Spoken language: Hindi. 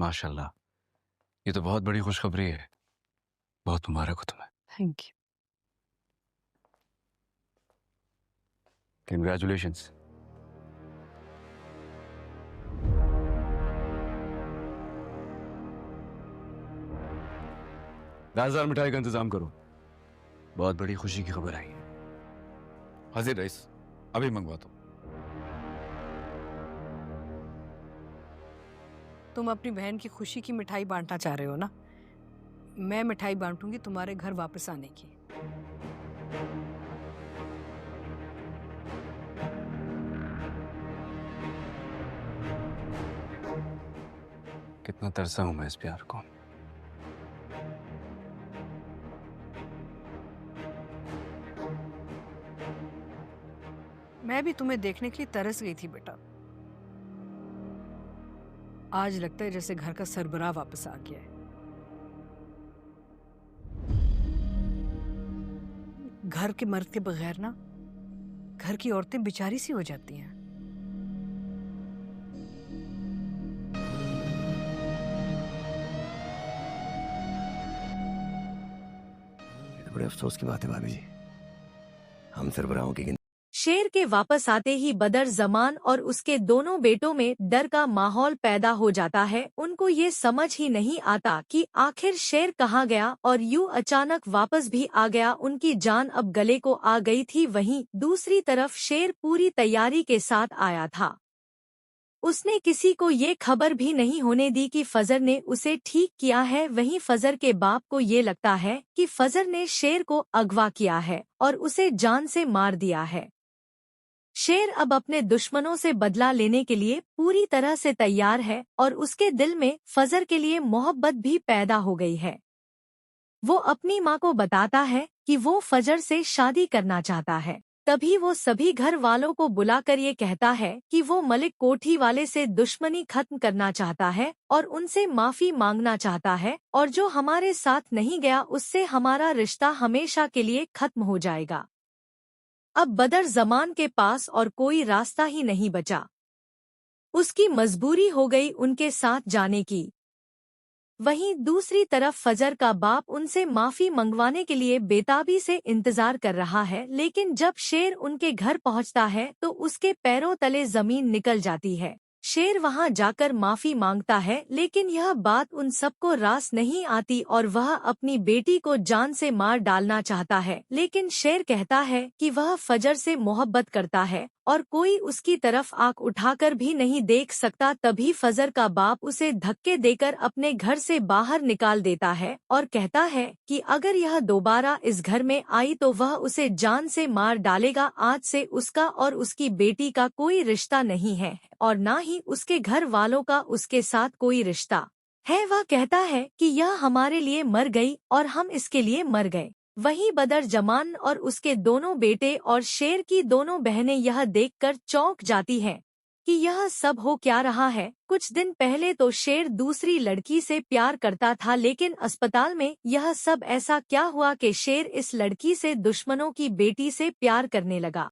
माशाल्लाह, ये तो बहुत बड़ी खुशखबरी है। बहुत मुबारक हो तुम्हें। Thank you. कंग्रेचुलेशंस। दाजार मिठाई का इंतजाम करो, बहुत बड़ी खुशी की खबर आई है। हाजिर रईस, अभी मंगवाता हूँ। तुम अपनी बहन की खुशी की मिठाई बांटना चाह रहे हो ना? मैं मिठाई बांटूंगी तुम्हारे घर वापस आने की। कितना तरसा हूं मैं इस प्यार को। मैं भी तुम्हें देखने के लिए तरस गई थी बेटा। आज लगता है जैसे घर का सरबराह वापस आ गया है। घर के मर्द के बगैर ना घर की औरतें बेचारी सी हो जाती हैं। बड़े अफसोस की बात है भाभी जी, हम सरबराहों की शेर के वापस आते ही बदर जमान और उसके दोनों बेटों में डर का माहौल पैदा हो जाता है। उनको ये समझ ही नहीं आता कि आखिर शेर कहाँ गया और यूं अचानक वापस भी आ गया। उनकी जान अब गले को आ गई थी। वहीं दूसरी तरफ शेर पूरी तैयारी के साथ आया था। उसने किसी को ये खबर भी नहीं होने दी कि फजर ने उसे ठीक किया है। वहीं फजर के बाप को ये लगता है कि फजर ने शेर को अगवा किया है और उसे जान से मार दिया है। शेर अब अपने दुश्मनों से बदला लेने के लिए पूरी तरह से तैयार है और उसके दिल में फजर के लिए मोहब्बत भी पैदा हो गई है। वो अपनी माँ को बताता है कि वो फजर से शादी करना चाहता है। तभी वो सभी घर वालों को बुलाकर ये कहता है कि वो मलिक कोठी वाले से दुश्मनी खत्म करना चाहता है और उनसे माफी मांगना चाहता है, और जो हमारे साथ नहीं गया उससे हमारा रिश्ता हमेशा के लिए खत्म हो जाएगा। अब बदर जमान के पास और कोई रास्ता ही नहीं बचा। उसकी मजबूरी हो गई उनके साथ जाने की। वहीं दूसरी तरफ फजर का बाप उनसे माफी मंगवाने के लिए बेताबी से इंतजार कर रहा है, लेकिन जब शेर उनके घर पहुंचता है तो उसके पैरों तले जमीन निकल जाती है। शेर वहां जाकर माफी मांगता है, लेकिन यह बात उन सबको रास नहीं आती और वह अपनी बेटी को जान से मार डालना चाहता है। लेकिन शेर कहता है कि वह फजर से मोहब्बत करता है और कोई उसकी तरफ आंख उठाकर भी नहीं देख सकता। तभी फजर का बाप उसे धक्के देकर अपने घर से बाहर निकाल देता है और कहता है कि अगर यह दोबारा इस घर में आई तो वह उसे जान से मार डालेगा। आज से उसका और उसकी बेटी का कोई रिश्ता नहीं है और ना ही उसके घर वालों का उसके साथ कोई रिश्ता है। वह कहता है कि यह हमारे लिए मर गई और हम इसके लिए मर गए। वहीं बदर जमान और उसके दोनों बेटे और शेर की दोनों बहनें यह देखकर चौंक जाती हैं कि यह सब हो क्या रहा है। कुछ दिन पहले तो शेर दूसरी लड़की से प्यार करता था, लेकिन अस्पताल में यह सब ऐसा क्या हुआ कि शेर इस लड़की से दुश्मनों की बेटी से प्यार करने लगा।